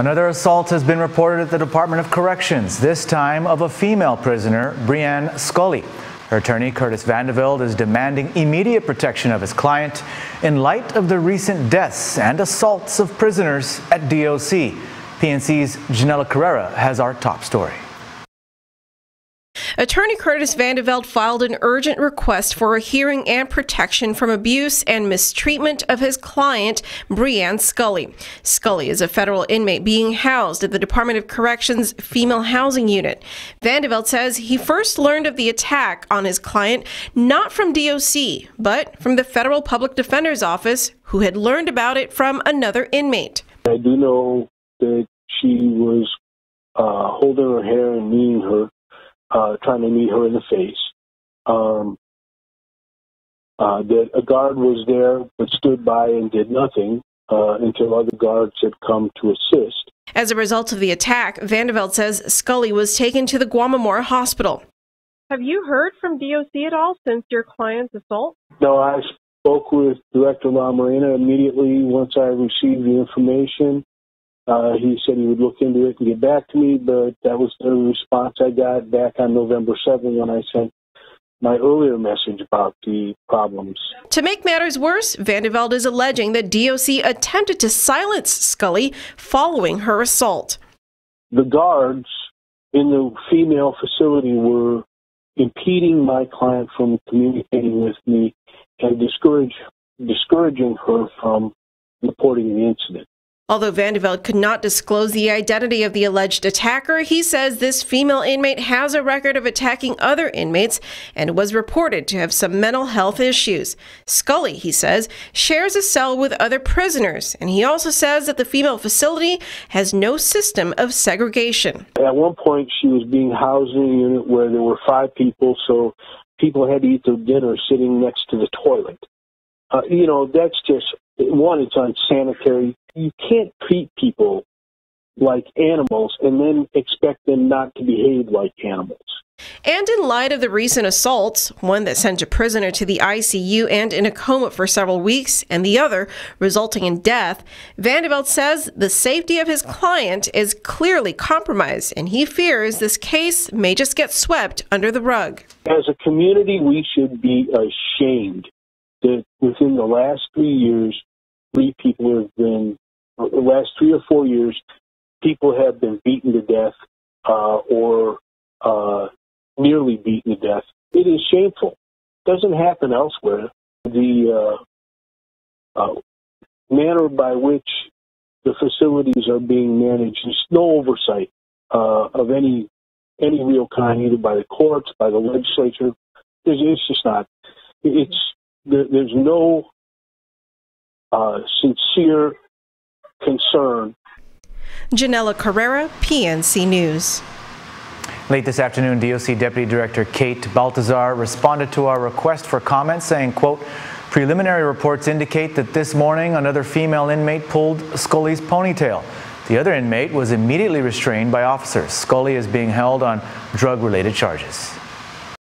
Another assault has been reported at the Department of Corrections, this time of a female prisoner, Brianne Scully. Her attorney, Curtis Vandeveld, is demanding immediate protection of his client in light of the recent deaths and assaults of prisoners at DOC. PNC's Janella Carrera has our top story. Attorney Curtis Vandeveld filed an urgent request for a hearing and protection from abuse and mistreatment of his client, Brianne Scully. Scully is a federal inmate being housed at the Department of Corrections Female Housing Unit. Vandeveld says he first learned of the attack on his client not from DOC, but from the Federal Public Defender's Office, who had learned about it from another inmate. I do know that she was holding her hair and kneeing her. Trying to knee her in the face. That a guard was there but stood by and did nothing until other guards had come to assist. As a result of the attack, Vandeveld says Scully was taken to the GUAM hospital. Have you heard from DOC at all since your client's assault? No, I spoke with Director LaMorena immediately once I received the information. He said he would look into it and get back to me, but that was the response I got back on November 7th when I sent my earlier message about the problems. To make matters worse, Vandeveld is alleging that DOC attempted to silence Scully following her assault. The guards in the female facility were impeding my client from communicating with me and discouraging her from reporting the incident. Although Vandeveld could not disclose the identity of the alleged attacker, he says this female inmate has a record of attacking other inmates and was reported to have some mental health issues. Scully, he says, shares a cell with other prisoners, and he also says that the female facility has no system of segregation. At one point, she was being housed in a unit where there were 5 people, so people had to eat their dinner sitting next to the toilet. That's just, one, it's unsanitary. You can't treat people like animals and then expect them not to behave like animals. And in light of the recent assaults, one that sent a prisoner to the ICU and in a coma for several weeks, and the other resulting in death, Vandeveld says the safety of his client is clearly compromised, and he fears this case may just get swept under the rug. As a community, we should be ashamed that within the last 3 years, 3 people have been, the last 3 or 4 years, people have been beaten to death or nearly beaten to death. It is shameful. It doesn't happen elsewhere. The manner by which the facilities are being managed, there's no oversight of any real kind, either by the courts, by the legislature. It's just not. There's no sincere concern. Janella Carrera, PNC News. Late this afternoon, DOC Deputy Director Kate Baltazar responded to our request for comment, saying, quote, preliminary reports indicate that this morning another female inmate pulled Scully's ponytail. The other inmate was immediately restrained by officers. Scully is being held on drug-related charges.